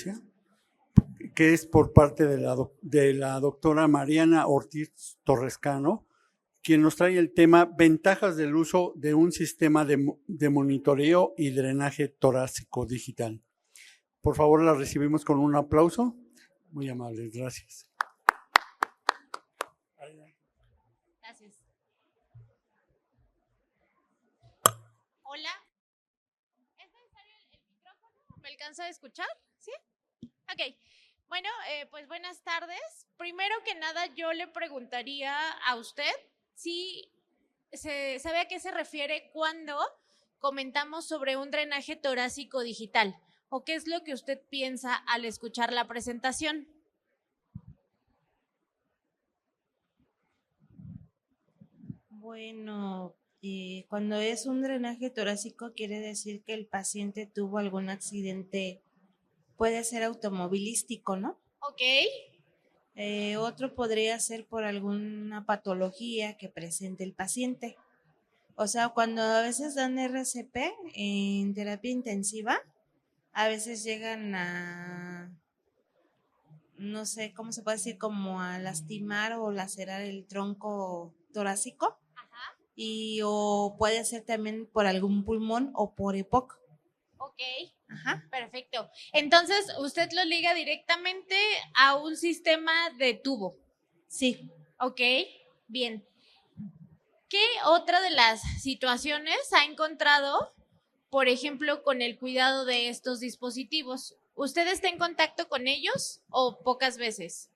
conferencia, que es por parte de la doctora Mariana Ortiz Torrescano, quien nos trae el tema ventajas del uso de un sistema de monitoreo y drenaje torácico digital. Por favor, la recibimos con un aplauso. Muy amables, gracias. Gracias. Hola. ¿Es necesario el micrófono? ¿Me alcanza a escuchar? ¿Sí? Ok. Bueno, pues buenas tardes. Primero que nada, yo le preguntaría a usted si sabe a qué se refiere cuando comentamos sobre un drenaje torácico digital, o qué es lo que usted piensa al escuchar la presentación. Bueno, cuando es un drenaje torácico quiere decir que el paciente tuvo algún accidente, puede ser automovilístico, ¿no? Ok. Otro podría ser por alguna patología que presente el paciente. O sea, cuando a veces dan RCP en terapia intensiva, a veces llegan a, no sé, ¿cómo se puede decir? Como a lastimar o lacerar el tronco torácico. Ajá. O puede ser también por algún pulmón o por EPOC. Ok. Ajá. Perfecto. Entonces, usted lo liga directamente a un sistema de tubo. Sí. Ok, bien. ¿Qué otra de las situaciones ha encontrado, por ejemplo, con el cuidado de estos dispositivos? ¿Usted está en contacto con ellos o pocas veces?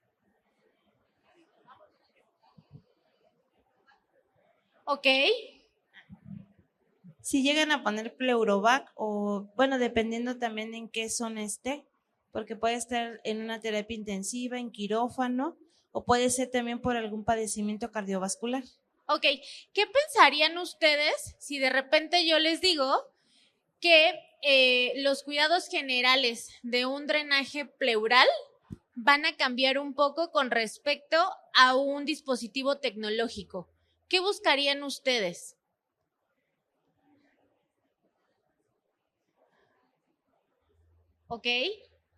Ok. Si llegan a poner Pleurovac o, bueno, dependiendo también en qué zona esté, porque puede estar en una terapia intensiva, en quirófano, o puede ser también por algún padecimiento cardiovascular. Ok, ¿qué pensarían ustedes si de repente yo les digo que los cuidados generales de un drenaje pleural van a cambiar un poco con respecto a un dispositivo tecnológico? ¿Qué buscarían ustedes? Ok,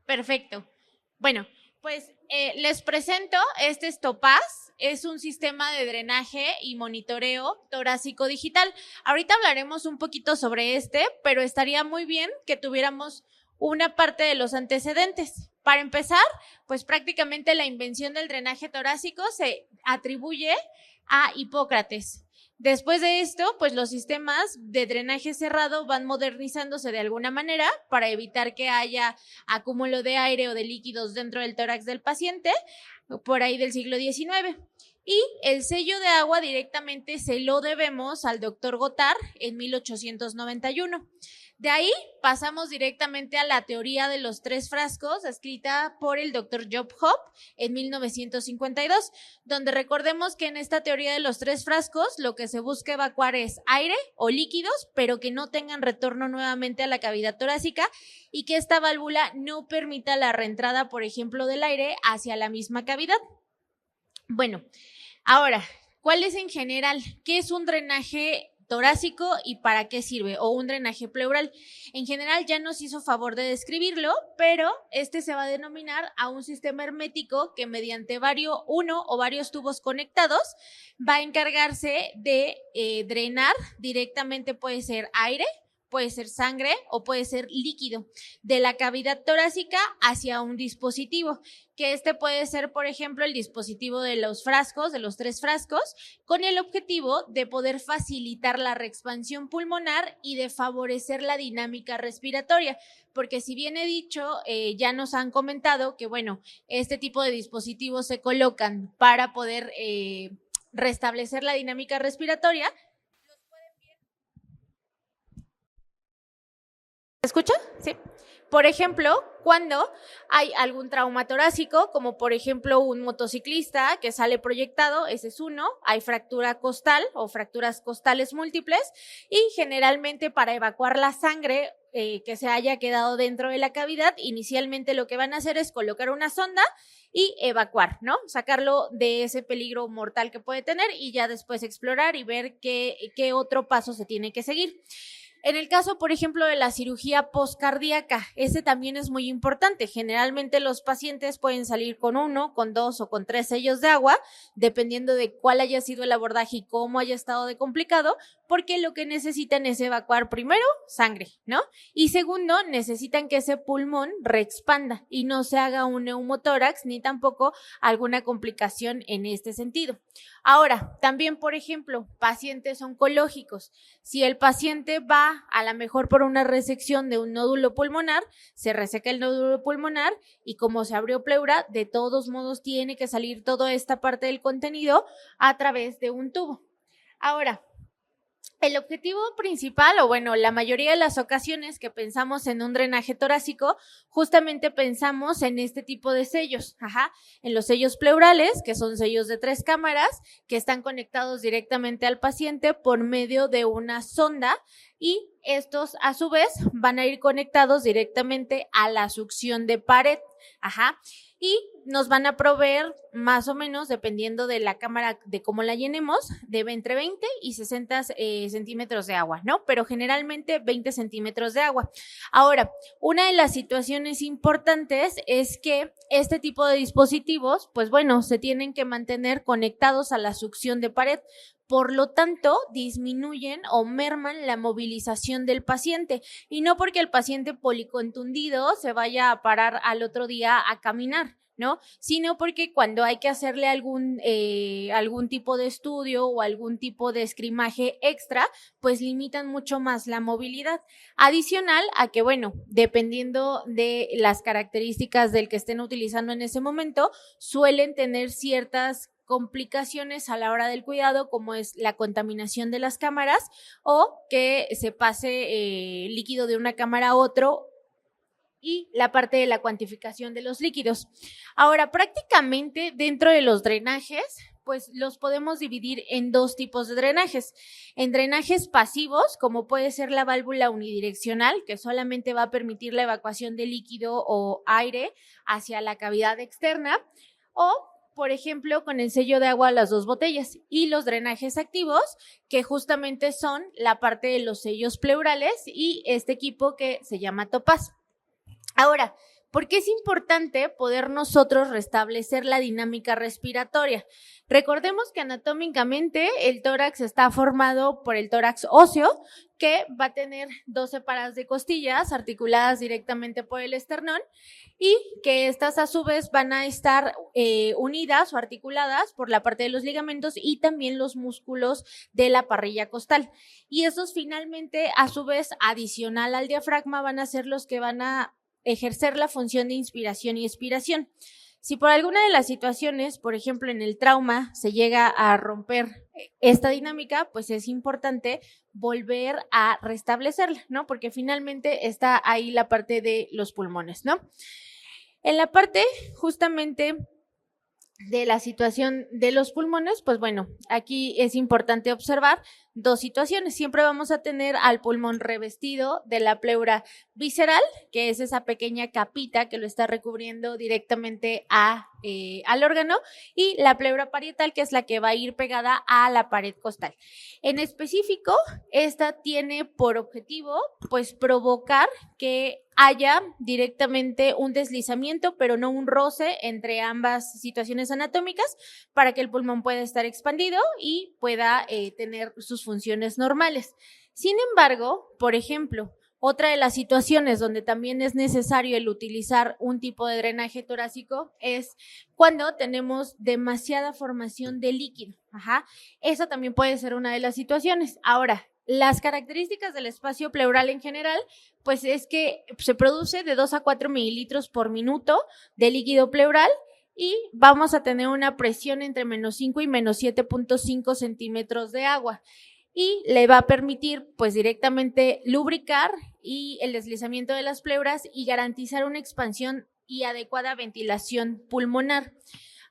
perfecto. Bueno, pues les presento, este es Topaz, es un sistema de drenaje y monitoreo torácico digital. Ahorita hablaremos un poquito sobre este, pero estaría muy bien que tuviéramos una parte de los antecedentes. Para empezar, pues prácticamente la invención del drenaje torácico se atribuye a Hipócrates. Después de esto, pues los sistemas de drenaje cerrado van modernizándose de alguna manera para evitar que haya acúmulo de aire o de líquidos dentro del tórax del paciente, por ahí del siglo XIX. Y el sello de agua directamente se lo debemos al doctor Gothard en 1891. De ahí pasamos directamente a la teoría de los 3 frascos, escrita por el doctor Job Hope en 1952, donde recordemos que en esta teoría de los 3 frascos lo que se busca evacuar es aire o líquidos, pero que no tengan retorno nuevamente a la cavidad torácica y que esta válvula no permita la reentrada, por ejemplo, del aire hacia la misma cavidad. Bueno, ahora, ¿cuál es en general? ¿Qué es un drenaje torácico y para qué sirve? O un drenaje pleural. En general ya nos hizo favor de describirlo, pero este se va a denominar a un sistema hermético que mediante uno o varios tubos conectados va a encargarse de drenar directamente, puede ser aire, puede ser sangre o puede ser líquido de la cavidad torácica hacia un dispositivo, que este puede ser, por ejemplo, el dispositivo de los frascos, de los 3 frascos, con el objetivo de poder facilitar la reexpansión pulmonar y de favorecer la dinámica respiratoria, porque si bien he dicho, ya nos han comentado que, bueno, este tipo de dispositivos se colocan para poder restablecer la dinámica respiratoria. ¿Se escucha? Sí. Por ejemplo, cuando hay algún trauma torácico, como por ejemplo un motociclista que sale proyectado, ese es uno, hay fractura costal o fracturas costales múltiples y generalmente para evacuar la sangre que se haya quedado dentro de la cavidad, inicialmente lo que van a hacer es colocar una sonda y evacuar, ¿no? Sacarlo de ese peligro mortal que puede tener y ya después explorar y ver qué otro paso se tiene que seguir. En el caso, por ejemplo, de la cirugía postcardíaca, ese también es muy importante. Generalmente los pacientes pueden salir con 1, con 2 o con 3 sellos de agua, dependiendo de cuál haya sido el abordaje y cómo haya estado de complicado, porque lo que necesitan es evacuar primero sangre, ¿no? Y segundo, necesitan que ese pulmón reexpanda y no se haga un neumotórax ni tampoco alguna complicación en este sentido. Ahora, también, por ejemplo, pacientes oncológicos. Si el paciente va a lo mejor por una resección de un nódulo pulmonar, se reseca el nódulo pulmonar y como se abrió pleura, de todos modos tiene que salir toda esta parte del contenido a través de un tubo. Ahora, el objetivo principal, o bueno, la mayoría de las ocasiones que pensamos en un drenaje torácico, justamente pensamos en este tipo de sellos, en los sellos pleurales, que son sellos de 3 cámaras, que están conectados directamente al paciente por medio de una sonda, y estos a su vez van a ir conectados directamente a la succión de pared, y nos van a proveer más o menos, dependiendo de la cámara, de cómo la llenemos, de entre 20 y 60 centímetros de agua, ¿no? Pero generalmente 20 centímetros de agua. Ahora, una de las situaciones importantes es que este tipo de dispositivos, pues bueno, se tienen que mantener conectados a la succión de pared. Por lo tanto, disminuyen o merman la movilización del paciente, y no porque el paciente policontundido se vaya a parar al otro día a caminar, ¿no? Sino porque cuando hay que hacerle algún tipo de estudio o algún tipo de escrimaje extra, pues limitan mucho más la movilidad. Adicional a que, bueno, dependiendo de las características del que estén utilizando en ese momento, suelen tener ciertas complicaciones a la hora del cuidado, como es la contaminación de las cámaras o que se pase líquido de una cámara a otro, y la parte de la cuantificación de los líquidos. Ahora, prácticamente dentro de los drenajes, pues los podemos dividir en 2 tipos de drenajes. En drenajes pasivos, como puede ser la válvula unidireccional, que solamente va a permitir la evacuación de líquido o aire hacia la cavidad externa, o por ejemplo, con el sello de agua a las 2 botellas, y los drenajes activos, que justamente son la parte de los sellos pleurales y este equipo que se llama Topaz. Ahora, ¿por qué es importante poder nosotros restablecer la dinámica respiratoria? Recordemos que anatómicamente el tórax está formado por el tórax óseo, que va a tener 12 paras de costillas articuladas directamente por el esternón, y que estas a su vez van a estar unidas o articuladas por la parte de los ligamentos y también los músculos de la parrilla costal. Y esos finalmente, a su vez, adicional al diafragma, van a ser los que van a ejercer la función de inspiración y expiración. Si por alguna de las situaciones, por ejemplo en el trauma, se llega a romper esta dinámica, pues es importante volver a restablecerla, ¿no? Porque finalmente está ahí la parte de los pulmones, ¿no? En la parte justamente de la situación de los pulmones, pues bueno, aquí es importante observar 2 situaciones. Siempre vamos a tener al pulmón revestido de la pleura visceral, que es esa pequeña capita que lo está recubriendo directamente al órgano, y la pleura parietal, que es la que va a ir pegada a la pared costal. En específico, esta tiene por objetivo, pues, provocar que haya directamente un deslizamiento, pero no un roce entre ambas situaciones anatómicas, para que el pulmón pueda estar expandido y pueda tener sus funciones normales. Sin embargo, por ejemplo, otra de las situaciones donde también es necesario el utilizar un tipo de drenaje torácico es cuando tenemos demasiada formación de líquido. Eso también puede ser una de las situaciones. Ahora, las características del espacio pleural en general, pues es que se produce de 2 a 4 mililitros por minuto de líquido pleural, y vamos a tener una presión entre -5 y -7.5 centímetros de agua, y le va a permitir pues directamente lubricar y el deslizamiento de las pleuras y garantizar una expansión y adecuada ventilación pulmonar.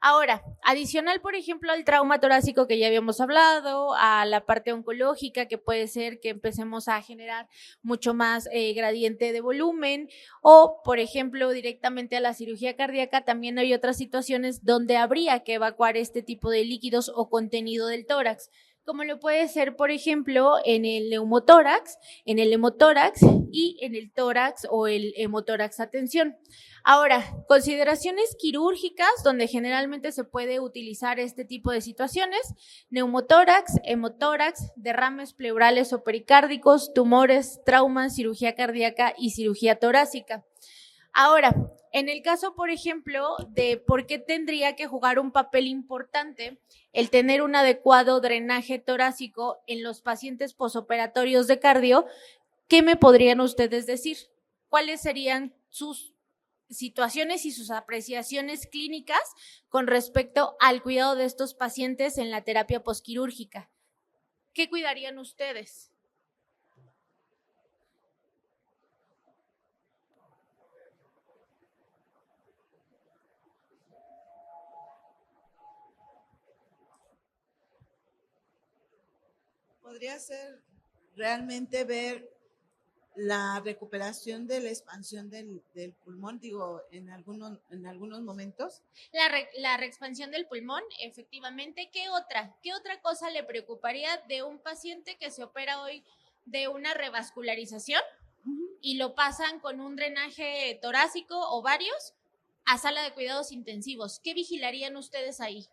Ahora, adicional, por ejemplo, al trauma torácico que ya habíamos hablado, a la parte oncológica, que puede ser que empecemos a generar mucho más gradiente de volumen, o, por ejemplo, directamente a la cirugía cardíaca, también hay otras situaciones donde habría que evacuar este tipo de líquidos o contenido del tórax, como lo puede ser, por ejemplo, en el neumotórax, en el hemotórax y en el tórax o el hemotórax a tensión. Ahora, consideraciones quirúrgicas donde generalmente se puede utilizar este tipo de situaciones: neumotórax, hemotórax, derrames pleurales o pericárdicos, tumores, traumas, cirugía cardíaca y cirugía torácica. Ahora, en el caso, por ejemplo, de por qué tendría que jugar un papel importante el tener un adecuado drenaje torácico en los pacientes posoperatorios de cardio, ¿qué me podrían ustedes decir? ¿Cuáles serían sus situaciones y sus apreciaciones clínicas con respecto al cuidado de estos pacientes en la terapia posquirúrgica? ¿Qué cuidarían ustedes? Podría ser realmente ver la recuperación de la expansión del pulmón, digo, en algunos momentos. La reexpansión del pulmón, efectivamente. ¿Qué otra cosa le preocuparía de un paciente que se opera hoy de una revascularización y lo pasan con un drenaje torácico o varios a sala de cuidados intensivos? ¿Qué vigilarían ustedes ahí?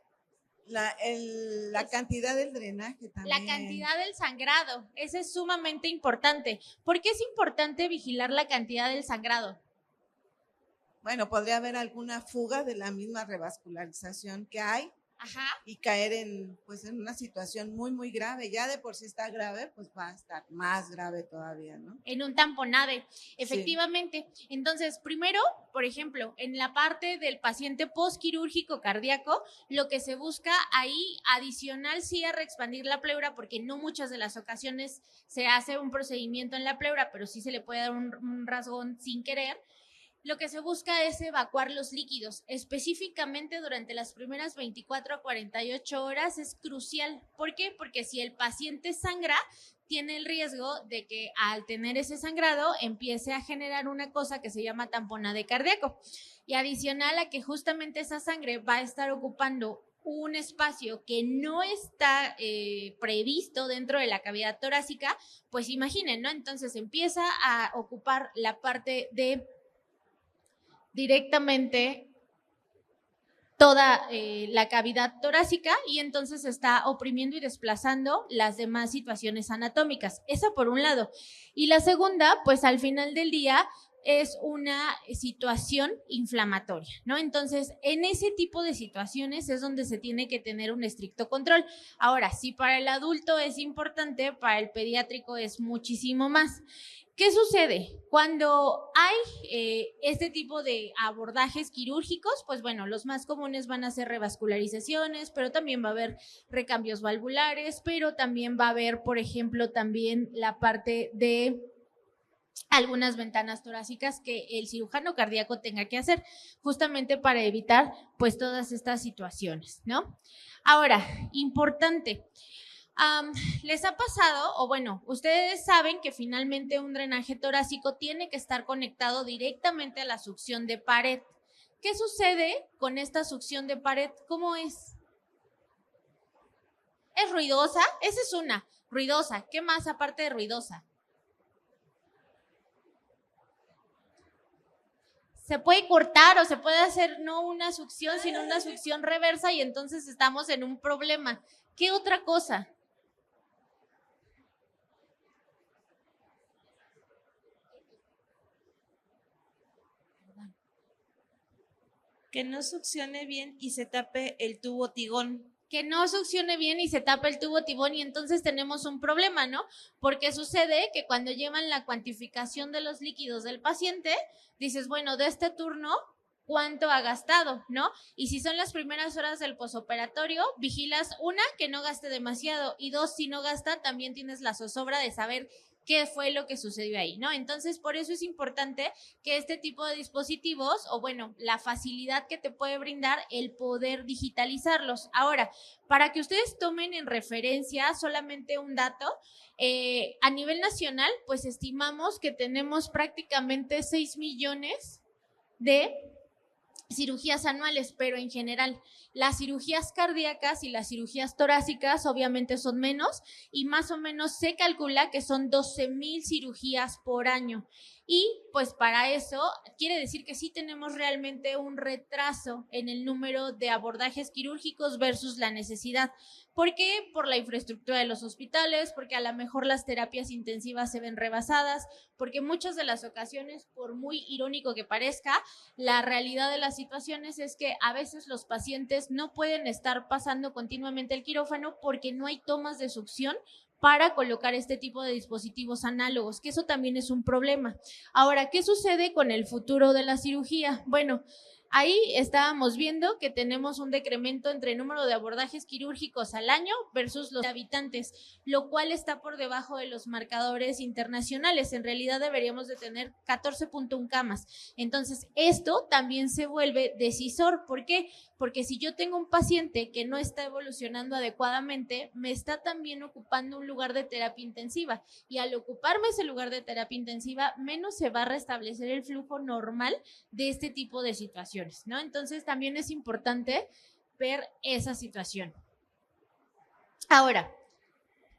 La cantidad del drenaje también. La cantidad del sangrado, ese es sumamente importante. ¿Por qué es importante vigilar la cantidad del sangrado? Bueno, podría haber alguna fuga de la misma revascularización que hay. Ajá. Y caer en una situación muy, muy grave. Ya de por sí está grave, pues va a estar más grave todavía, ¿no? En un tamponade, efectivamente. Sí. Entonces, primero, por ejemplo, en la parte del paciente postquirúrgico cardíaco, lo que se busca ahí, adicional sí a reexpandir la pleura, porque no muchas de las ocasiones se hace un procedimiento en la pleura, pero sí se le puede dar un rasgón sin querer. Lo que se busca es evacuar los líquidos, específicamente durante las primeras 24 a 48 horas es crucial. ¿Por qué? Porque si el paciente sangra, tiene el riesgo de que al tener ese sangrado empiece a generar una cosa que se llama tamponade cardíaco. Y adicional a que justamente esa sangre va a estar ocupando un espacio que no está previsto dentro de la cavidad torácica, pues imaginen, ¿no? Entonces empieza a ocupar la parte de directamente toda la cavidad torácica y entonces está oprimiendo y desplazando las demás situaciones anatómicas. Eso por un lado. Y la segunda, pues al final del día es una situación inflamatoria, ¿no? Entonces, en ese tipo de situaciones es donde se tiene que tener un estricto control. Ahora, si para el adulto es importante, para el pediátrico es muchísimo más. ¿Qué sucede? Cuando hay este tipo de abordajes quirúrgicos, pues bueno, los más comunes van a ser revascularizaciones, pero también va a haber recambios valvulares, pero también va a haber, por ejemplo, también la parte de algunas ventanas torácicas que el cirujano cardíaco tenga que hacer, justamente para evitar pues todas estas situaciones, ¿no? Ahora, importante. ¿Les ha pasado, o bueno, ustedes saben que finalmente un drenaje torácico tiene que estar conectado directamente a la succión de pared? ¿Qué sucede con esta succión de pared? ¿Cómo es? ¿Es ruidosa? Esa es una, ruidosa. ¿Qué más aparte de ruidosa? Se puede cortar o se puede hacer no una succión, sino una succión reversa y entonces estamos en un problema. ¿Qué otra cosa? Que no succione bien y se tape el tubo tigón. Que no succione bien y se tapa el tubo tibón y entonces tenemos un problema, ¿no? Porque sucede que cuando llevan la cuantificación de los líquidos del paciente, dices, bueno, de este turno, ¿cuánto ha gastado, no? Y si son las primeras horas del posoperatorio, vigilas, una, que no gaste demasiado, y dos, si no gasta, también tienes la zozobra de saber qué fue lo que sucedió ahí, ¿no? Entonces, por eso es importante que este tipo de dispositivos, o bueno, la facilidad que te puede brindar el poder digitalizarlos. Ahora, para que ustedes tomen en referencia solamente un dato, a nivel nacional, pues estimamos que tenemos prácticamente 6 millones de cirugías anuales, pero en general las cirugías cardíacas y las cirugías torácicas obviamente son menos y más o menos se calcula que son 12,000 cirugías por año. Y pues para eso quiere decir que sí tenemos realmente un retraso en el número de abordajes quirúrgicos versus la necesidad. ¿Por qué? Por la infraestructura de los hospitales, porque a lo mejor las terapias intensivas se ven rebasadas, porque muchas de las ocasiones, por muy irónico que parezca, la realidad de las situaciones es que a veces los pacientes no pueden estar pasando continuamente el quirófano porque no hay tomas de succión para colocar este tipo de dispositivos análogos, que eso también es un problema. Ahora, ¿qué sucede con el futuro de la cirugía? Bueno, ahí estábamos viendo que tenemos un decremento entre el número de abordajes quirúrgicos al año versus los habitantes, lo cual está por debajo de los marcadores internacionales. En realidad deberíamos de tener 14.1 camas. Entonces, esto también se vuelve decisor. ¿Por qué? Porque si yo tengo un paciente que no está evolucionando adecuadamente, me está también ocupando un lugar de terapia intensiva. Y al ocuparme ese lugar de terapia intensiva, menos se va a restablecer el flujo normal de este tipo de situaciones, ¿no? Entonces también es importante ver esa situación. Ahora,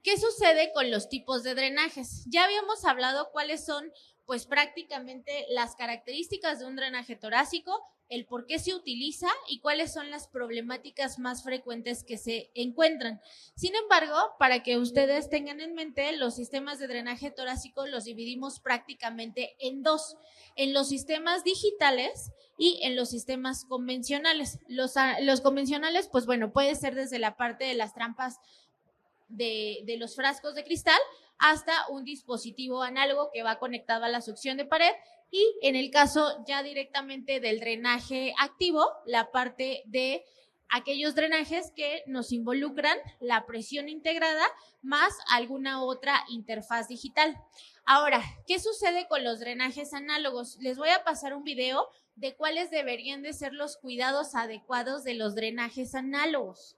¿qué sucede con los tipos de drenajes? Ya habíamos hablado cuáles son, pues prácticamente las características de un drenaje torácico, el por qué se utiliza y cuáles son las problemáticas más frecuentes que se encuentran. Sin embargo, para que ustedes tengan en mente, los sistemas de drenaje torácico los dividimos prácticamente en dos, en los sistemas digitales y en los sistemas convencionales. Los convencionales, pues bueno, puede ser desde la parte de las trampas de los frascos de cristal hasta un dispositivo análogo que va conectado a la succión de pared, y en el caso ya directamente del drenaje activo, la parte de aquellos drenajes que nos involucran la presión integrada más alguna otra interfaz digital. Ahora, ¿qué sucede con los drenajes análogos? Les voy a pasar un video de cuáles deberían de ser los cuidados adecuados de los drenajes análogos.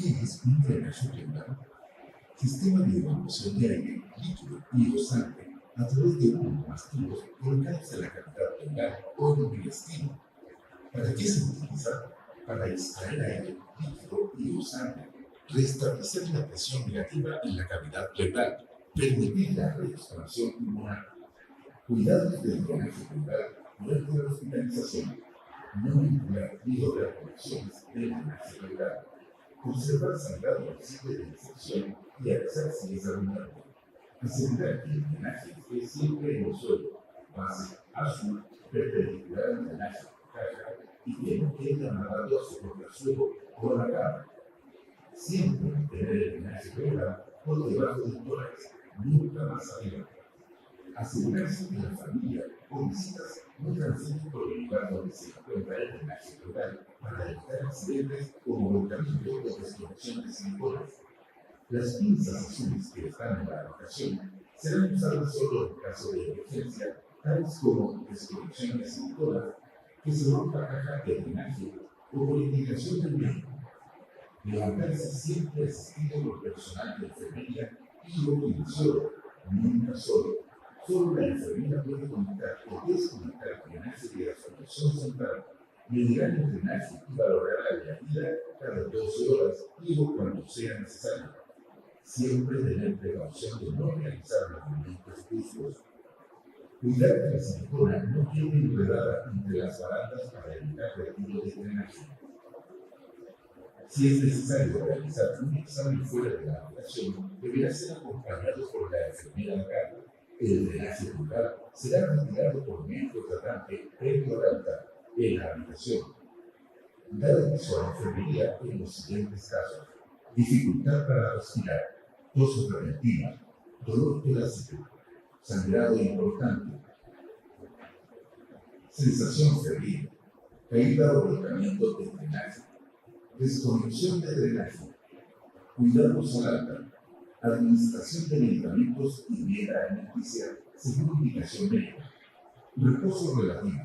¿Qué es un drenaje renal? Sistema de evacuación de aire, líquido y o sangre a través de uno o más tubos colocados en la cavidad renal o en el intestino. ¿Para qué se utiliza? Para extraer aire, líquido y o sangre, restablecer la presión negativa en la cavidad renal, permitir la reexpansión pulmonar. Cuidados del drenaje renal durante la hospitalización. No vincular ni lograr conexiones del drenaje renal. Observar sangrado posible de infección y avisar si es abundante. Asegurar que el drenaje esté siempre en el suelo, base azul, perpendicular al drenaje, caja, y que no quede amarrado a su contrasuelo o a la cama. Siempre mantener el drenaje renal por debajo del tórax, nunca más arriba. Asegurarse que la familia o visitas no transiten por el lugar donde se encuentra el drenaje renal para evitar accidentes como volcamiento o desconexión de siliconas. Las pinzas azules que están en la habitación serán usadas solo en caso de emergencia, tales como desconexión de siliconas, que se rompa caja de drenaje o por indicación del médico. Levantarse siempre asistido por personal de enfermería y o kinesiólogo, nunca solo. Solo la enfermera puede conectar o desconectar el drenaje de la solución central, medirá el drenaje y valorará la vida cada 12 horas y o cuando sea necesario. Siempre tener precaución de no realizar movimientos bruscos. Cuidar que la silicona no quede enredada entre las barandas para evitar retiro de drenaje. Si es necesario realizar un examen fuera de la habitación, deberá ser acompañado por la enfermera local. El drenaje bucal será retirado por médico tratante previo al alta en la habitación. Dar aviso a la enfermería en los siguientes casos: dificultad para respirar, tos repentina, dolor torácico, sangrado importante, sensación febril, caída o volcamiento del drenaje, desconexión de drenaje, cuidados al alta, administración de medicamentos y dieta alimenticia según indicación médica, reposo relativo,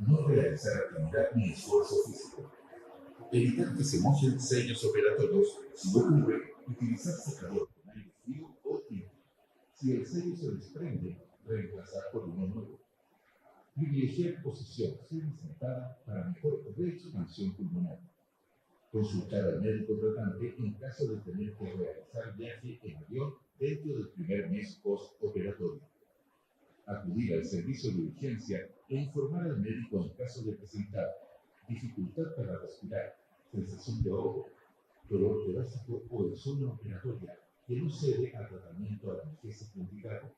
no realizar actividad ni esfuerzo físico, evitar que se mojen sellos operatorios, si ocurre, utilizar secador con aire frío o Si el sello se desprende, reemplazar por uno nuevo. Privilegiar posición semi-sentada para mejor reexpansión pulmonar. Consultar al médico tratante en caso de tener que realizar viaje en avión dentro del primer mes postoperatorio. Acudir al servicio de urgencia e informar al médico en caso de presentar dificultad para respirar, sensación de ahogo, dolor torácico o insomnio operatoria que no cede al tratamiento analgésico indicado,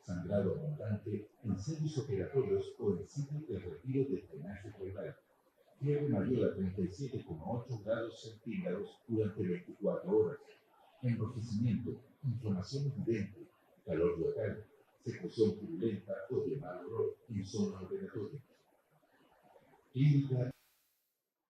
sangrado abundante, ensayos operatorios o en sitio de retiro de drenaje pleural, fiebre mayor a 37,8 grados centígrados durante 24 horas, enrojecimiento, inflamación evidente, calor local, secreción purulenta o de mal olor, insomnio operatorio. Clínica.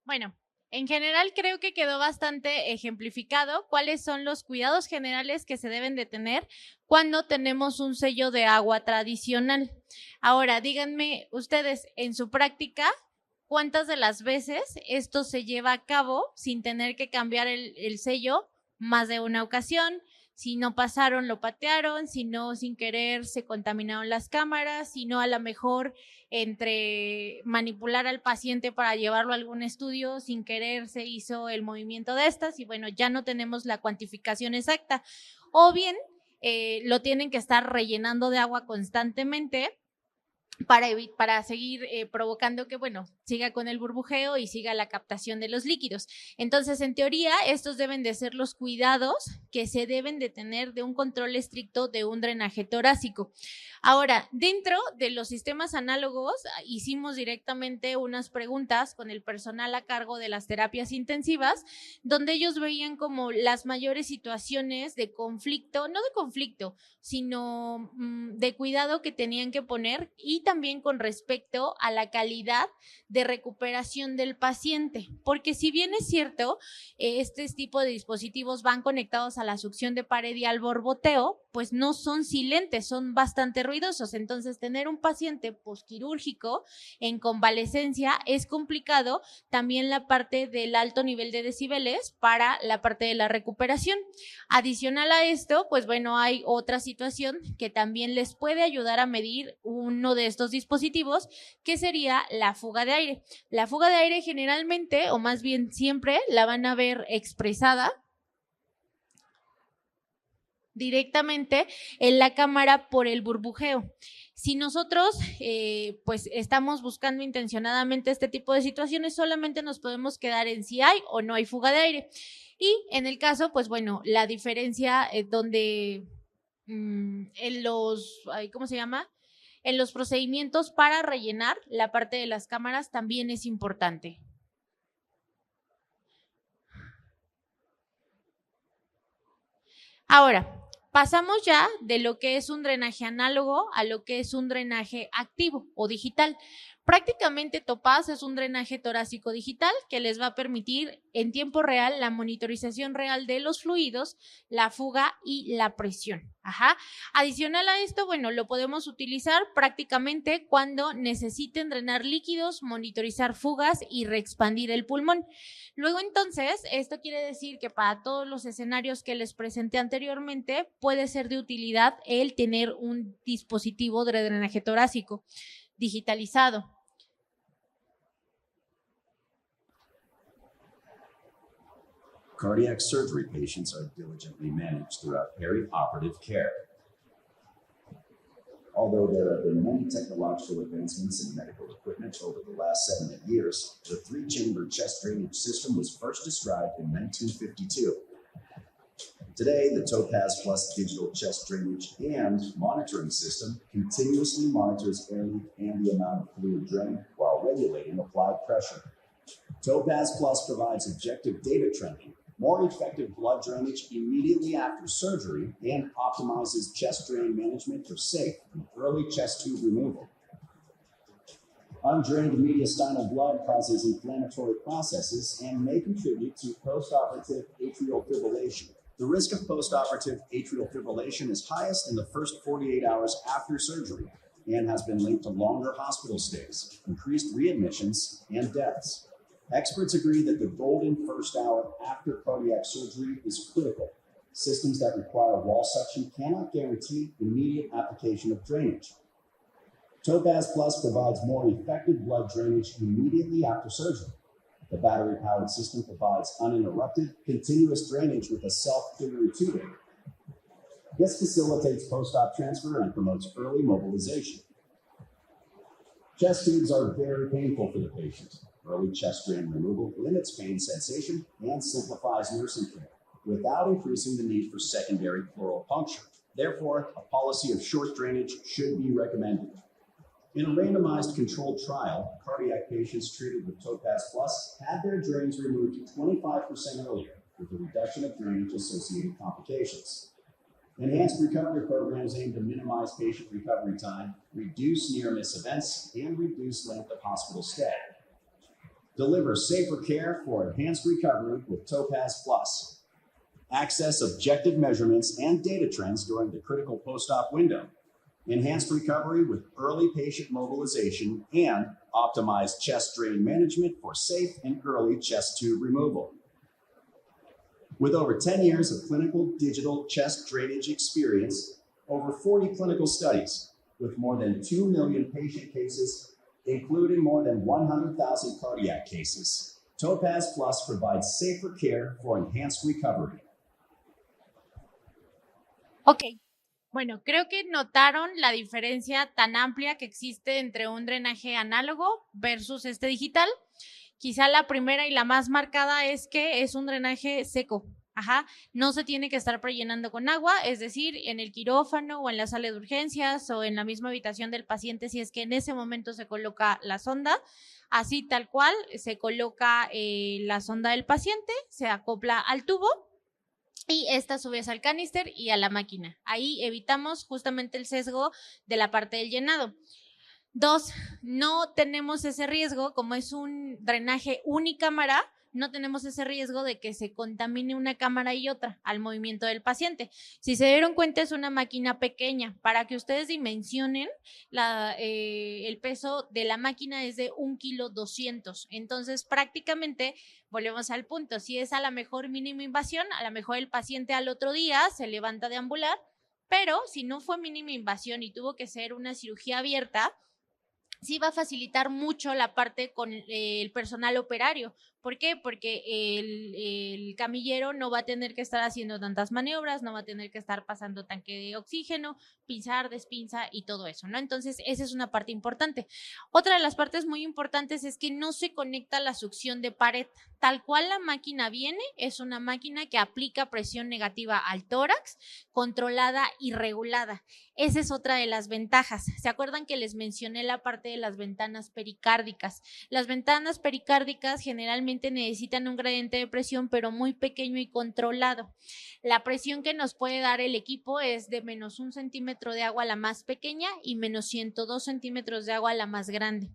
Bueno, en general creo que quedó bastante ejemplificado cuáles son los cuidados generales que se deben de tener cuando tenemos un sello de agua tradicional. Ahora, díganme ustedes, en su práctica, ¿cuántas de las veces esto se lleva a cabo sin tener que cambiar el sello más de una ocasión? Si no pasaron, lo patearon, si no, sin querer, se contaminaron las cámaras, si no, a lo mejor entre manipular al paciente para llevarlo a algún estudio, sin querer se hizo el movimiento de estas y bueno, ya no tenemos la cuantificación exacta. O bien, lo tienen que estar rellenando de agua constantemente para seguir provocando que, bueno, siga con el burbujeo y siga la captación de los líquidos. Entonces, en teoría, estos deben de ser los cuidados que se deben de tener de un control estricto de un drenaje torácico. Ahora, dentro de los sistemas análogos, hicimos directamente unas preguntas con el personal a cargo de las terapias intensivas, donde ellos veían como las mayores situaciones de conflicto, no de conflicto, sino de cuidado que tenían que poner y también con respecto a la calidad de recuperación del paciente, porque si bien es cierto, este tipo de dispositivos van conectados a la succión de pared y al borboteo, pues no son silentes, son bastante ruidosos. Entonces, tener un paciente posquirúrgico en convalecencia es complicado. También la parte del alto nivel de decibeles para la parte de la recuperación. Adicional a esto, pues bueno, hay otra situación que también les puede ayudar a medir uno de estos dispositivos, que sería la fuga de aire. La fuga de aire generalmente, o más bien siempre, la van a ver expresada directamente en la cámara por el burbujeo. Si nosotros pues estamos buscando intencionadamente este tipo de situaciones, solamente nos podemos quedar en si hay o no hay fuga de aire. Y en el caso, pues bueno, la diferencia donde en los, ¿cómo se llama? En los procedimientos para rellenar la parte de las cámaras también es importante. Ahora, pasamos ya de lo que es un drenaje análogo a lo que es un drenaje activo o digital. Prácticamente Topaz es un drenaje torácico digital que les va a permitir en tiempo real la monitorización real de los fluidos, la fuga y la presión. Adicional a esto, bueno, lo podemos utilizar prácticamente cuando necesiten drenar líquidos, monitorizar fugas y reexpandir el pulmón. Luego, entonces, esto quiere decir que para todos los escenarios que les presenté anteriormente, puede ser de utilidad el tener un dispositivo de drenaje torácico digitalizado. Cardiac surgery patients are diligently managed throughout perioperative care. Although there have been many technological advancements in medical equipment over the last 70 years, the three-chamber chest drainage system was first described in 1952. Today, the Topaz Plus digital chest drainage and monitoring system continuously monitors air leak and the amount of fluid drained while regulating applied pressure. Topaz Plus provides objective data trending, more effective blood drainage immediately after surgery, and optimizes chest drain management for safe and early chest tube removal. Undrained mediastinal blood causes inflammatory processes and may contribute to postoperative atrial fibrillation. The risk of postoperative atrial fibrillation is highest in the first 48 hours after surgery and has been linked to longer hospital stays, increased readmissions, and deaths. Experts agree that the golden first hour after cardiac surgery is critical. Systems that require wall suction cannot guarantee immediate application of drainage. Topaz Plus provides more effective blood drainage immediately after surgery. The battery-powered system provides uninterrupted, continuous drainage with a self-clearing tubing. This facilitates post-op transfer and promotes early mobilization. Chest tubes are very painful for the patient. Early chest drain removal limits pain sensation and simplifies nursing care without increasing the need for secondary pleural puncture. Therefore, a policy of short drainage should be recommended. In a randomized controlled trial, cardiac patients treated with Topaz Plus had their drains removed 25% earlier, with a reduction of drainage-associated complications. Enhanced recovery programs aim to minimize patient recovery time, reduce near-miss events, and reduce length of hospital stay. Deliver safer care for enhanced recovery with Topaz Plus. Access objective measurements and data trends during the critical post-op window. Enhanced recovery with early patient mobilization and optimized chest drain management for safe and early chest tube removal. With over 10 years of clinical digital chest drainage experience, over 40 clinical studies, with more than 2 million patient cases, including more than 100,000 cardiac cases, Topaz Plus provides safer care for enhanced recovery. Ok, bueno, creo que notaron la diferencia tan amplia que existe entre un drenaje análogo versus este digital. Quizá la primera y la más marcada es que es un drenaje seco. Ajá, no se tiene que estar prellenando con agua, es decir, en el quirófano o en la sala de urgencias o en la misma habitación del paciente, si es que en ese momento se coloca la sonda, así tal cual se coloca la sonda del paciente, se acopla al tubo y esta sube al canister y a la máquina. Ahí evitamos justamente el sesgo de la parte del llenado. 2, no tenemos ese riesgo, como es un drenaje unicámara, no tenemos ese riesgo de que se contamine una cámara y otra al movimiento del paciente. Si se dieron cuenta, es una máquina pequeña. Para que ustedes dimensionen, el peso de la máquina es de 1,2 kg. Entonces, prácticamente, volvemos al punto, si es a la mejor mínima invasión, a lo mejor el paciente al otro día se levanta de ambular, pero si no fue mínima invasión y tuvo que ser una cirugía abierta, sí va a facilitar mucho la parte con el personal operario. ¿Por qué? Porque el camillero no va a tener que estar haciendo tantas maniobras, no va a tener que estar pasando tanque de oxígeno, pinzar, despinza y todo eso, ¿no? Entonces, esa es una parte importante. Otra de las partes muy importantes es que no se conecta la succión de pared. Tal cual la máquina viene, es una máquina que aplica presión negativa al tórax, controlada y regulada. Esa es otra de las ventajas. ¿Se acuerdan que les mencioné la parte de las ventanas pericárdicas? Las ventanas pericárdicas generalmente necesitan un gradiente de presión, pero muy pequeño y controlado. La presión que nos puede dar el equipo es de menos 1 centímetro de agua la más pequeña y menos 102 centímetros de agua la más grande.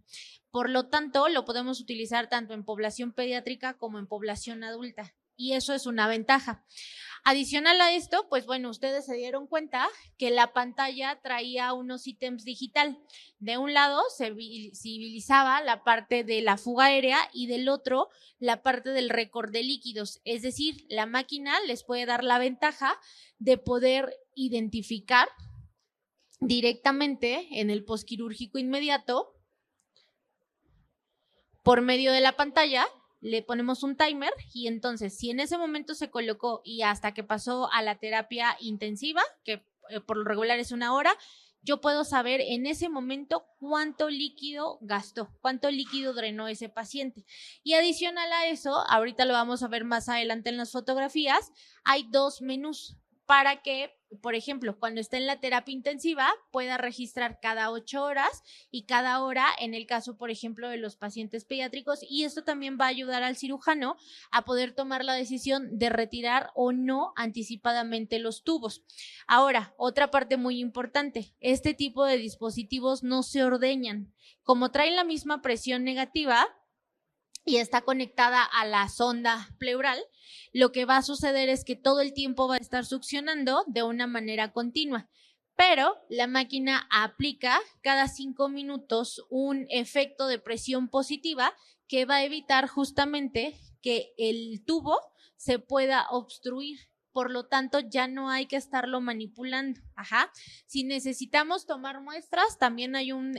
Por lo tanto, lo podemos utilizar tanto en población pediátrica como en población adulta. Y eso es una ventaja. Adicional a esto, pues bueno, ustedes se dieron cuenta que la pantalla traía unos ítems digital. De un lado se visibilizaba la parte de la fuga aérea y del otro la parte del récord de líquidos. Es decir, la máquina les puede dar la ventaja de poder identificar directamente en el posquirúrgico inmediato, por medio de la pantalla, le ponemos un timer y entonces si en ese momento se colocó y hasta que pasó a la terapia intensiva, que por lo regular es 1 hora, yo puedo saber en ese momento cuánto líquido gastó, cuánto líquido drenó ese paciente. Y adicional a eso, ahorita lo vamos a ver más adelante en las fotografías, hay 2 menús para que, por ejemplo, cuando esté en la terapia intensiva, pueda registrar cada 8 horas y cada hora en el caso, por ejemplo, de los pacientes pediátricos. Y esto también va a ayudar al cirujano a poder tomar la decisión de retirar o no anticipadamente los tubos. Ahora, otra parte muy importante, este tipo de dispositivos no se ordeñan. Como traen la misma presión negativa y está conectada a la sonda pleural, lo que va a suceder es que todo el tiempo va a estar succionando de una manera continua, pero la máquina aplica cada 5 minutos un efecto de presión positiva que va a evitar justamente que el tubo se pueda obstruir. por lo tanto ya no hay que estarlo manipulando. Ajá. Si necesitamos tomar muestras, también hay un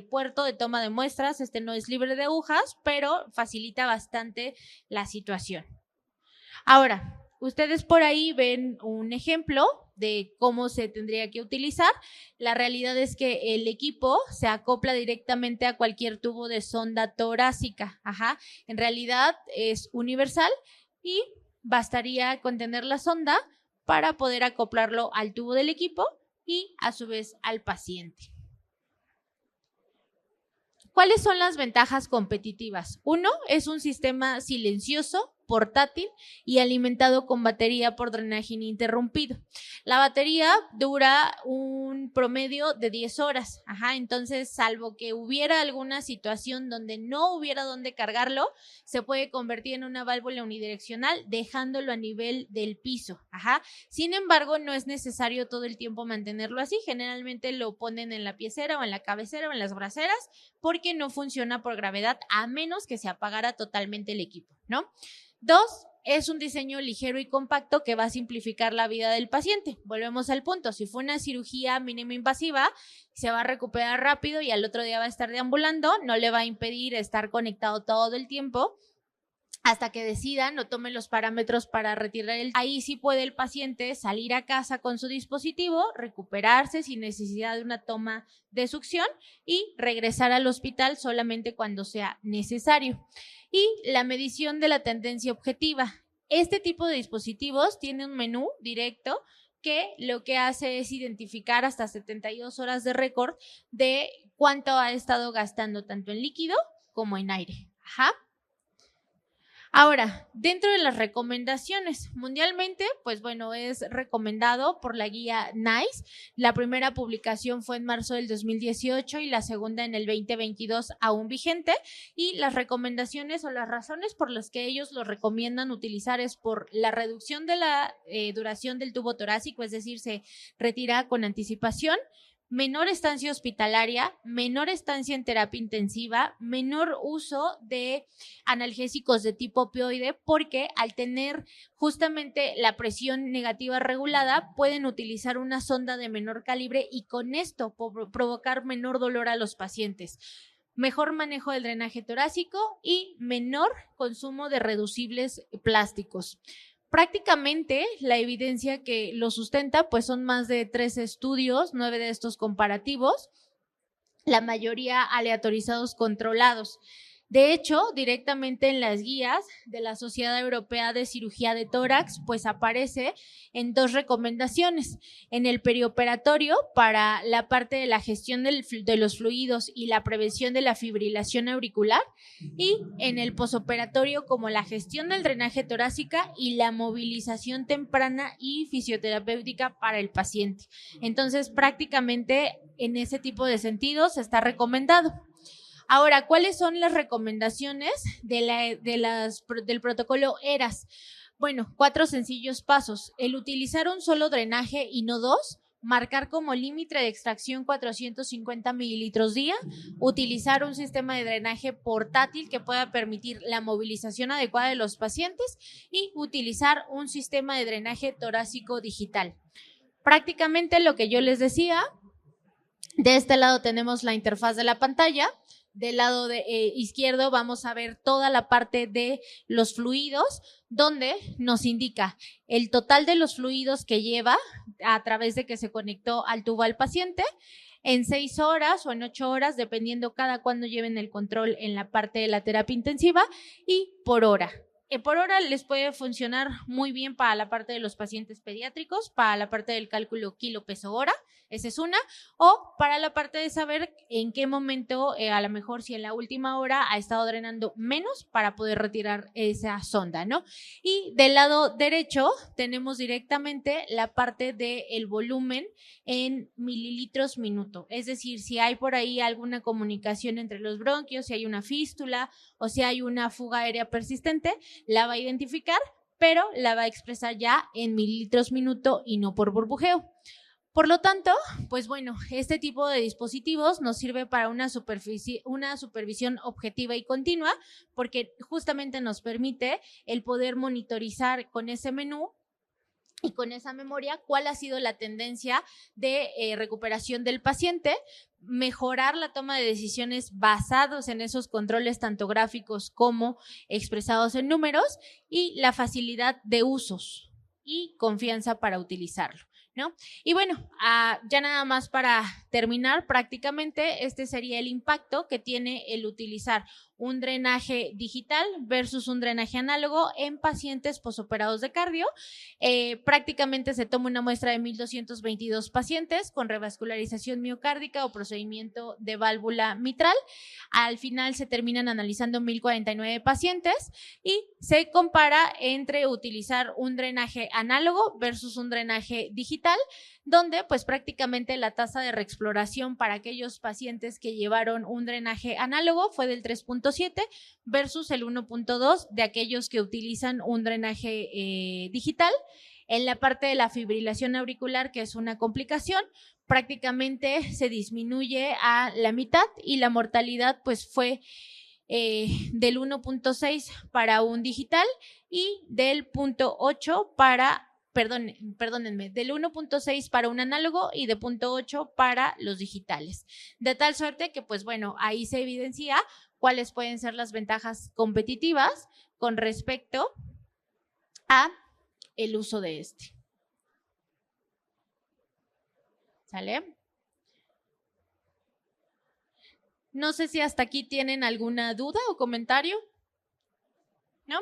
puerto de toma de muestras, no es libre de agujas, pero facilita bastante la situación. Ahora, ustedes por ahí ven un ejemplo de cómo se tendría que utilizar. La realidad es que el equipo se acopla directamente a cualquier tubo de sonda torácica. Ajá. En realidad es universal y bastaría con tener la sonda para poder acoplarlo al tubo del equipo y a su vez al paciente. ¿Cuáles son las ventajas competitivas? Uno, es un sistema silencioso, portátil y alimentado con batería por drenaje ininterrumpido. La batería dura un promedio de 10 horas. Ajá, entonces, salvo que hubiera alguna situación donde no hubiera dónde cargarlo, se puede convertir en una válvula unidireccional dejándolo a nivel del piso. Ajá. Sin embargo, no es necesario todo el tiempo mantenerlo así. Generalmente lo ponen en la piecera o en la cabecera o en las braceras porque no funciona por gravedad a menos que se apagara totalmente el equipo, ¿no? 2, es un diseño ligero y compacto que va a simplificar la vida del paciente. Volvemos al punto, si fue una cirugía mínima invasiva, se va a recuperar rápido y al otro día va a estar deambulando, no le va a impedir estar conectado todo el tiempo hasta que decidan o tomen los parámetros para retirar Ahí sí puede el paciente salir a casa con su dispositivo, recuperarse sin necesidad de una toma de succión y regresar al hospital solamente cuando sea necesario. Y la medición de la tendencia objetiva. Este tipo de dispositivos tiene un menú directo que lo que hace es identificar hasta 72 horas de récord de cuánto ha estado gastando tanto en líquido como en aire. Ajá. Ahora, dentro de las recomendaciones, mundialmente, pues bueno, es recomendado por la guía NICE. La primera publicación fue en marzo del 2018 y la segunda en el 2022, aún vigente. Y las recomendaciones o las razones por las que ellos lo recomiendan utilizar es por la reducción de la duración del tubo torácico, es decir, se retira con anticipación, menor estancia hospitalaria, menor estancia en terapia intensiva, menor uso de analgésicos de tipo opioide, porque al tener justamente la presión negativa regulada, pueden utilizar una sonda de menor calibre y con esto provocar menor dolor a los pacientes. Mejor manejo del drenaje torácico y menor consumo de reducibles plásticos. Prácticamente la evidencia que lo sustenta pues son más de 13 estudios, 9 de estos comparativos, la mayoría aleatorizados controlados. De hecho, directamente en las guías de la Sociedad Europea de Cirugía de Tórax, pues aparece en 2 recomendaciones. En el perioperatorio, para la parte de la gestión de los fluidos y la prevención de la fibrilación auricular, y en el posoperatorio como la gestión del drenaje torácica y la movilización temprana y fisioterapéutica para el paciente. Entonces, prácticamente en ese tipo de sentidos está recomendado. Ahora, ¿cuáles son las recomendaciones del protocolo ERAS? Bueno, 4 sencillos pasos. El utilizar un solo drenaje y no 2, marcar como límite de extracción 450 mililitros día, utilizar un sistema de drenaje portátil que pueda permitir la movilización adecuada de los pacientes y utilizar un sistema de drenaje torácico digital. Prácticamente lo que yo les decía, de este lado tenemos la interfaz de la pantalla. Del lado izquierdo vamos a ver toda la parte de los fluidos, donde nos indica el total de los fluidos que lleva a través de que se conectó al tubo al paciente en 6 horas o en 8 horas, dependiendo cada cuándo lleven el control en la parte de la terapia intensiva, y por hora. Por hora les puede funcionar muy bien para la parte de los pacientes pediátricos, para la parte del cálculo kilo peso hora, esa es una, o para la parte de saber en qué momento, a lo mejor si en la última hora ha estado drenando menos para poder retirar esa sonda, ¿no? Y del lado derecho tenemos directamente la parte del volumen en mililitros minuto, es decir, si hay por ahí alguna comunicación entre los bronquios, si hay una fístula o si hay una fuga aérea persistente, la va a identificar, pero la va a expresar ya en mililitros minuto y no por burbujeo. Por lo tanto, pues bueno, este tipo de dispositivos nos sirve para una supervisión objetiva y continua, porque justamente nos permite el poder monitorizar con ese menú y con esa memoria, cuál ha sido la tendencia de recuperación del paciente, mejorar la toma de decisiones basados en esos controles tanto gráficos como expresados en números y la facilidad de usos y confianza para utilizarlo, ¿no? Y bueno, ya nada más para terminar, prácticamente este sería el impacto que tiene el utilizar un drenaje digital versus un drenaje análogo en pacientes posoperados de cardio. Prácticamente se toma una muestra de 1,222 pacientes con revascularización miocárdica o procedimiento de válvula mitral. Al final se terminan analizando 1,049 pacientes y se compara entre utilizar un drenaje análogo versus un drenaje digital, donde pues prácticamente la tasa de reexploración para aquellos pacientes que llevaron un drenaje análogo fue del 3.7 versus el 1.2 de aquellos que utilizan un drenaje digital. En la parte de la fibrilación auricular, que es una complicación, prácticamente se disminuye a la mitad y la mortalidad pues fue del 1.6 para un digital y del 0.8 para perdónenme, del 1.6 para un análogo y de 0.8 para los digitales. De tal suerte que, pues bueno, ahí se evidencia cuáles pueden ser las ventajas competitivas con respecto a el uso de este. ¿Sale? No sé si hasta aquí tienen alguna duda o comentario, ¿no?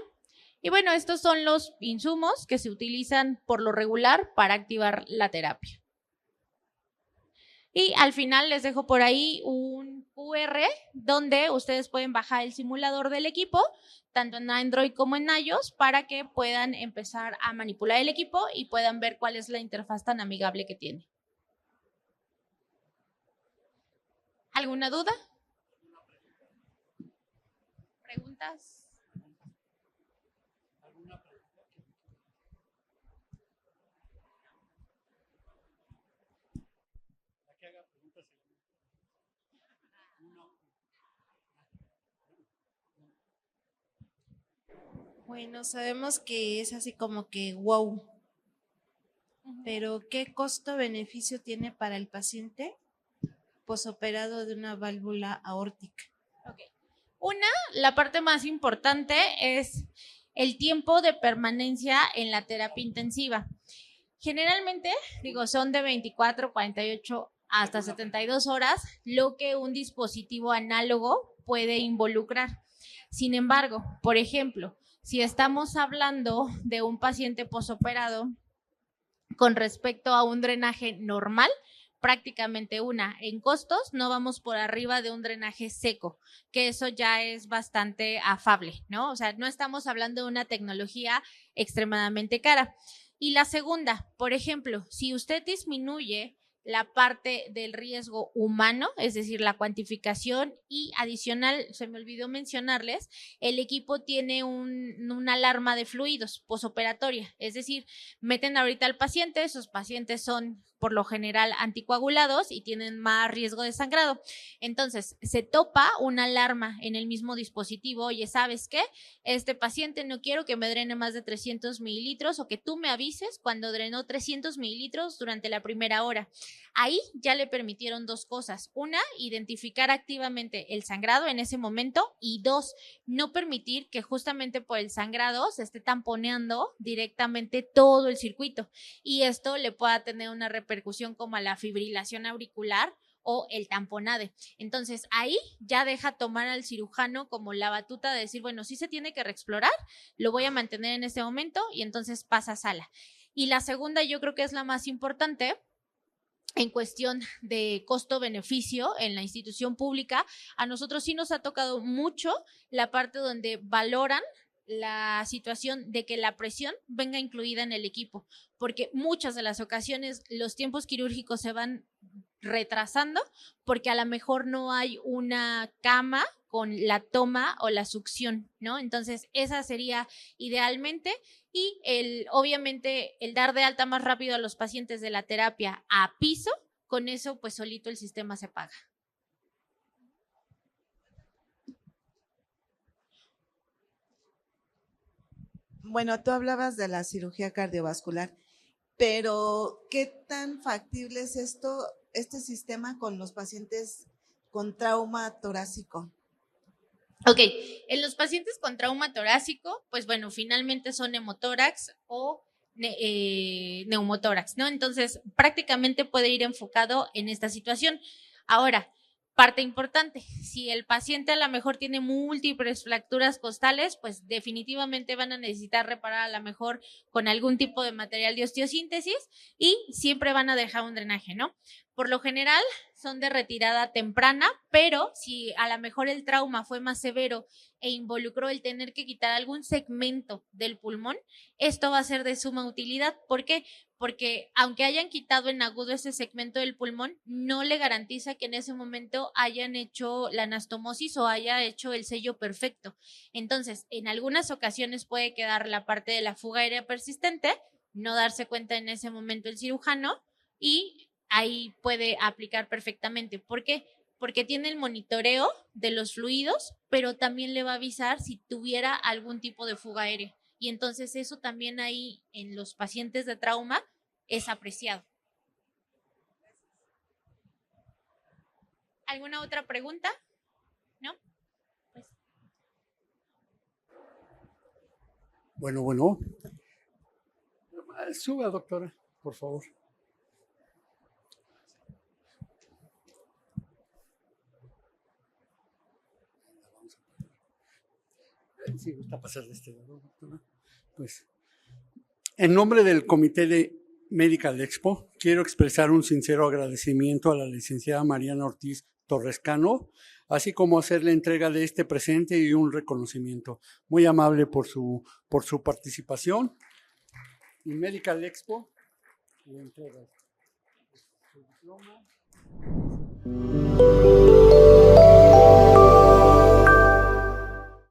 Y bueno, estos son los insumos que se utilizan por lo regular para activar la terapia. Y al final les dejo por ahí un QR donde ustedes pueden bajar el simulador del equipo, tanto en Android como en iOS, para que puedan empezar a manipular el equipo y puedan ver cuál es la interfaz tan amigable que tiene. ¿Alguna duda? ¿Preguntas? Bueno, sabemos que es así como que wow, pero ¿qué costo-beneficio tiene para el paciente posoperado de una válvula aórtica? Okay. La parte más importante es el tiempo de permanencia en la terapia intensiva. Generalmente, son de 24, 48 hasta 72 horas lo que un dispositivo análogo puede involucrar. Sin embargo, por ejemplo, si estamos hablando de un paciente posoperado con respecto a un drenaje normal, prácticamente en costos no vamos por arriba de un drenaje seco, que eso ya es bastante afable, ¿no? O sea, no estamos hablando de una tecnología extremadamente cara. Y la segunda, por ejemplo, si usted disminuye la parte del riesgo humano, es decir, la cuantificación y adicional, se me olvidó mencionarles, el equipo tiene una alarma de fluidos posoperatoria, es decir, meten ahorita al paciente, esos pacientes son por lo general anticoagulados y tienen más riesgo de sangrado. Entonces, se topa una alarma en el mismo dispositivo. Oye, ¿sabes qué? Este paciente no quiero que me drene más de 300 mililitros o que tú me avises cuando drenó 300 mililitros durante la primera hora. Ahí ya le permitieron dos cosas. Una, identificar activamente el sangrado en ese momento y dos, no permitir que justamente por el sangrado se esté tamponeando directamente todo el circuito y esto le pueda tener una repercusión como a la fibrilación auricular o el tamponade. Entonces ahí ya deja tomar al cirujano como la batuta de decir, bueno, sí se tiene que reexplorar, lo voy a mantener en este momento y entonces pasa a sala. Y la segunda yo creo que es la más importante en cuestión de costo-beneficio en la institución pública. A nosotros sí nos ha tocado mucho la parte donde valoran la situación de que la presión venga incluida en el equipo, porque muchas de las ocasiones los tiempos quirúrgicos se van retrasando porque a lo mejor no hay una cama con la toma o la succión, ¿no? Entonces, esa sería idealmente y obviamente el dar de alta más rápido a los pacientes de la terapia a piso, con eso pues solito el sistema se paga. Bueno, tú hablabas de la cirugía cardiovascular pero ¿qué tan factible es este sistema con los pacientes con trauma torácico? Ok, en los pacientes con trauma torácico, pues bueno, finalmente son hemotórax o neumotórax, ¿no? Entonces, prácticamente puede ir enfocado en esta situación. Ahora, parte importante, si el paciente a lo mejor tiene múltiples fracturas costales, pues definitivamente van a necesitar reparar a lo mejor con algún tipo de material de osteosíntesis y siempre van a dejar un drenaje, ¿no? Por lo general son de retirada temprana, pero si a lo mejor el trauma fue más severo e involucró el tener que quitar algún segmento del pulmón, esto va a ser de suma utilidad. ¿Por qué? Porque aunque hayan quitado en agudo ese segmento del pulmón, no le garantiza que en ese momento hayan hecho la anastomosis o haya hecho el sello perfecto. Entonces, en algunas ocasiones puede quedar la parte de la fuga aérea persistente, no darse cuenta en ese momento el cirujano y ahí puede aplicar perfectamente. ¿Por qué? Porque tiene el monitoreo de los fluidos, pero también le va a avisar si tuviera algún tipo de fuga aérea. Y entonces eso también ahí en los pacientes de trauma es apreciado. ¿Alguna otra pregunta? ¿No? Pues. Bueno. Suba, doctora, por favor. Sí, gusta pasar de este lado, doctora. Pues, en nombre del Comité de Medical Expo, quiero expresar un sincero agradecimiento a la licenciada Mariana Ortiz Torrescano, así como hacerle entrega de este presente y un reconocimiento. Muy amable por su participación. Y Medical Expo le entrega su diploma.